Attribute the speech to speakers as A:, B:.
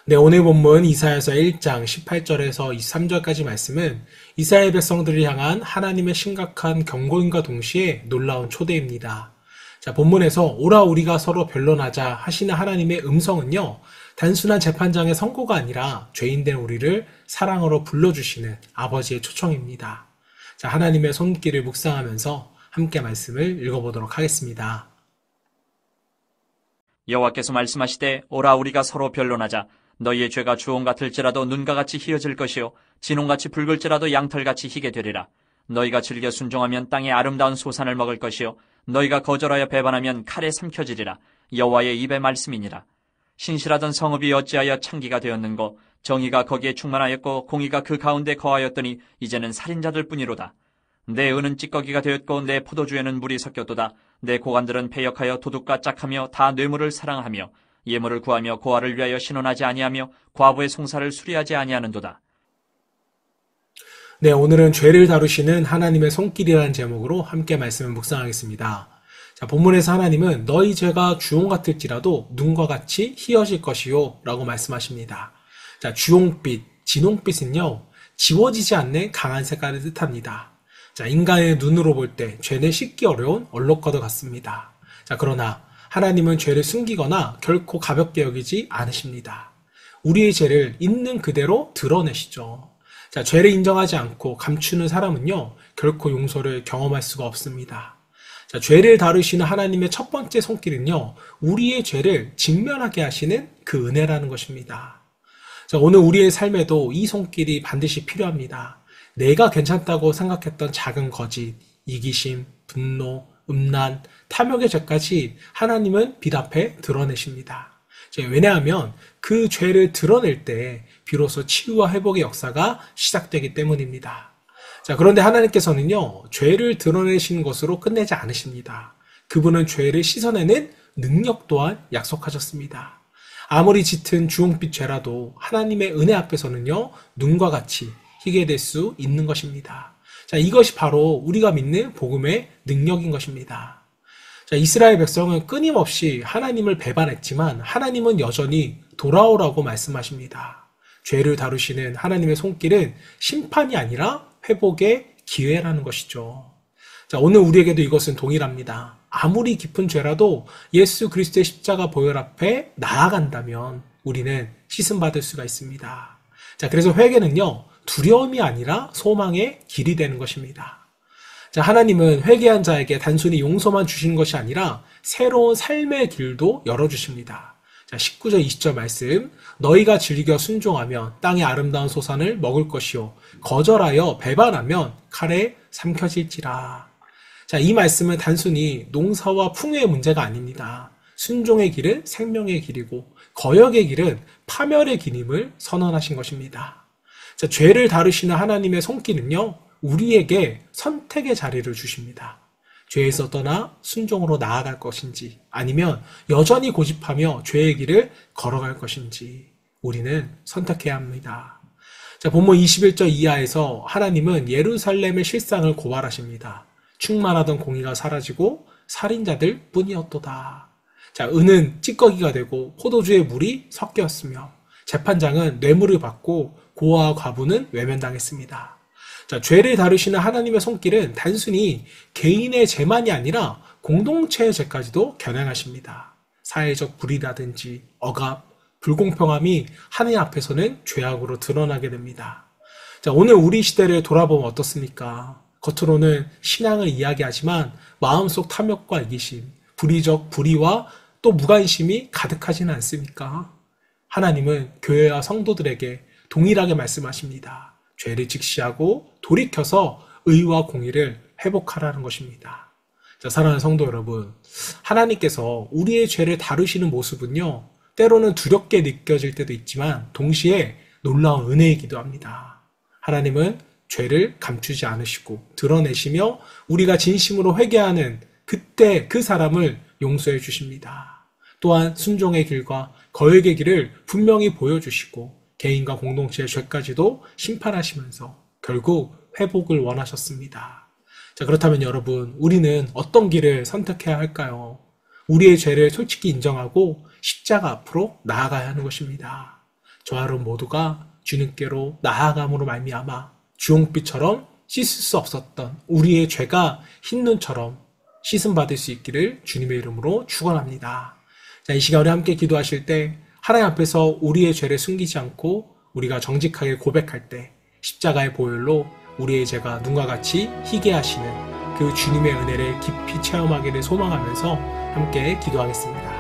A: 네, 오늘 본문 이사야서 1장 18절에서 23절까지 말씀은 이스라엘 백성들을 향한 하나님의 심각한 경고인과 동시에 놀라운 초대입니다. 자, 본문에서 오라 우리가 서로 변론하자 하시는 하나님의 음성은요, 단순한 재판장의 선고가 아니라 죄인된 우리를 사랑으로 불러주시는 아버지의 초청입니다. 자, 하나님의 손길을 묵상하면서 함께 말씀을 읽어보도록 하겠습니다.
B: 여호와께서 말씀하시되 오라 우리가 서로 변론하자. 너희의 죄가 주홍 같을지라도 눈과 같이 희어질 것이요 진홍같이 붉을지라도 양털같이 희게 되리라. 너희가 즐겨 순종하면 땅의 아름다운 소산을 먹을 것이요 너희가 거절하여 배반하면 칼에 삼켜지리라. 여호와의 입의 말씀이니라. 신실하던 성읍이 어찌하여 창기가 되었는고 정의가 거기에 충만하였고 공의가 그 가운데 거하였더니 이제는 살인자들 뿐이로다. 내 은은 찌꺼기가 되었고 내 포도주에는 물이 섞였도다. 내 고관들은 패역하여 도둑과 짝하며 다 뇌물을 사랑하며 예물을 구하며 고아를 위하여 신원하지 아니하며 과부의 송사를 수리하지 아니하는도다.
A: 네, 오늘은 죄를 다루시는 하나님의 손길이라는 제목으로 함께 말씀을 묵상하겠습니다. 자, 본문에서 하나님은 너희 죄가 주홍 같을지라도 눈과 같이 희어질 것이요 라고 말씀하십니다. 자, 주홍빛, 진홍빛은요, 지워지지 않는 강한 색깔을 뜻합니다. 자, 인간의 눈으로 볼 때 죄는 씻기 어려운 얼룩과도 같습니다. 자, 그러나 하나님은 죄를 숨기거나 결코 가볍게 여기지 않으십니다. 우리의 죄를 있는 그대로 드러내시죠. 자, 죄를 인정하지 않고 감추는 사람은요, 결코 용서를 경험할 수가 없습니다. 자, 죄를 다루시는 하나님의 첫 번째 손길은요, 우리의 죄를 직면하게 하시는 그 은혜라는 것입니다. 자, 오늘 우리의 삶에도 이 손길이 반드시 필요합니다. 내가 괜찮다고 생각했던 작은 거짓, 이기심, 분노, 음란, 탐욕의 죄까지 하나님은 빛 앞에 드러내십니다. 왜냐하면 그 죄를 드러낼 때 비로소 치유와 회복의 역사가 시작되기 때문입니다. 자, 그런데 하나님께서는요, 죄를 드러내시는 것으로 끝내지 않으십니다. 그분은 죄를 씻어내는 능력 또한 약속하셨습니다. 아무리 짙은 주홍빛 죄라도 하나님의 은혜 앞에서는요, 눈과 같이 희게 될 수 있는 것입니다. 자, 이것이 바로 우리가 믿는 복음의 능력인 것입니다. 자, 이스라엘 백성은 끊임없이 하나님을 배반했지만 하나님은 여전히 돌아오라고 말씀하십니다. 죄를 다루시는 하나님의 손길은 심판이 아니라 회복의 기회라는 것이죠. 자, 오늘 우리에게도 이것은 동일합니다. 아무리 깊은 죄라도 예수 그리스도의 십자가 보혈 앞에 나아간다면 우리는 씻음받을 수가 있습니다. 자, 그래서 회개는요, 두려움이 아니라 소망의 길이 되는 것입니다. 자, 하나님은 회개한 자에게 단순히 용서만 주시는 것이 아니라 새로운 삶의 길도 열어주십니다. 자, 19절 20절 말씀, 너희가 즐겨 순종하면 땅의 아름다운 소산을 먹을 것이요 거절하여 배반하면 칼에 삼켜질지라. 자, 이 말씀은 단순히 농사와 풍요의 문제가 아닙니다. 순종의 길은 생명의 길이고 거역의 길은 파멸의 길임을 선언하신 것입니다. 자, 죄를 다루시는 하나님의 손길은요, 우리에게 선택의 자리를 주십니다. 죄에서 떠나 순종으로 나아갈 것인지 아니면 여전히 고집하며 죄의 길을 걸어갈 것인지 우리는 선택해야 합니다. 자, 본문 21절 이하에서 하나님은 예루살렘의 실상을 고발하십니다. 충만하던 공의가 사라지고 살인자들 뿐이었도다. 자, 은은 찌꺼기가 되고 포도주에 물이 섞였으며 재판장은 뇌물을 받고 고아와 과부는 외면당했습니다. 자, 죄를 다루시는 하나님의 손길은 단순히 개인의 죄만이 아니라 공동체의 죄까지도 겨냥하십니다. 사회적 불이라든지 억압, 불공평함이 하나님 앞에서는 죄악으로 드러나게 됩니다. 자, 오늘 우리 시대를 돌아보면 어떻습니까? 겉으로는 신앙을 이야기하지만 마음속 탐욕과 이기심, 불의적 불의와 또 무관심이 가득하지는 않습니까? 하나님은 교회와 성도들에게 동일하게 말씀하십니다. 죄를 직시하고 돌이켜서 의와 공의를 회복하라는 것입니다. 자, 사랑하는 성도 여러분, 하나님께서 우리의 죄를 다루시는 모습은요, 때로는 두렵게 느껴질 때도 있지만 동시에 놀라운 은혜이기도 합니다. 하나님은 죄를 감추지 않으시고 드러내시며 우리가 진심으로 회개하는 그때 그 사람을 용서해 주십니다. 또한 순종의 길과 거역의 길을 분명히 보여주시고 개인과 공동체의 죄까지도 심판하시면서 결국 회복을 원하셨습니다. 자, 그렇다면 여러분, 우리는 어떤 길을 선택해야 할까요? 우리의 죄를 솔직히 인정하고 십자가 앞으로 나아가야 하는 것입니다. 저와 여러분 모두가 주님께로 나아감으로 말미암아 주홍빛처럼 씻을 수 없었던 우리의 죄가 흰 눈처럼 씻음받을 수 있기를 주님의 이름으로 축원합니다. 자, 이 시간 우리 함께 기도하실 때 하나님 앞에서 우리의 죄를 숨기지 않고 우리가 정직하게 고백할 때 십자가의 보혈로 우리의 죄가 눈과 같이 희게 하시는 그 주님의 은혜를 깊이 체험하기를 소망하면서 함께 기도하겠습니다.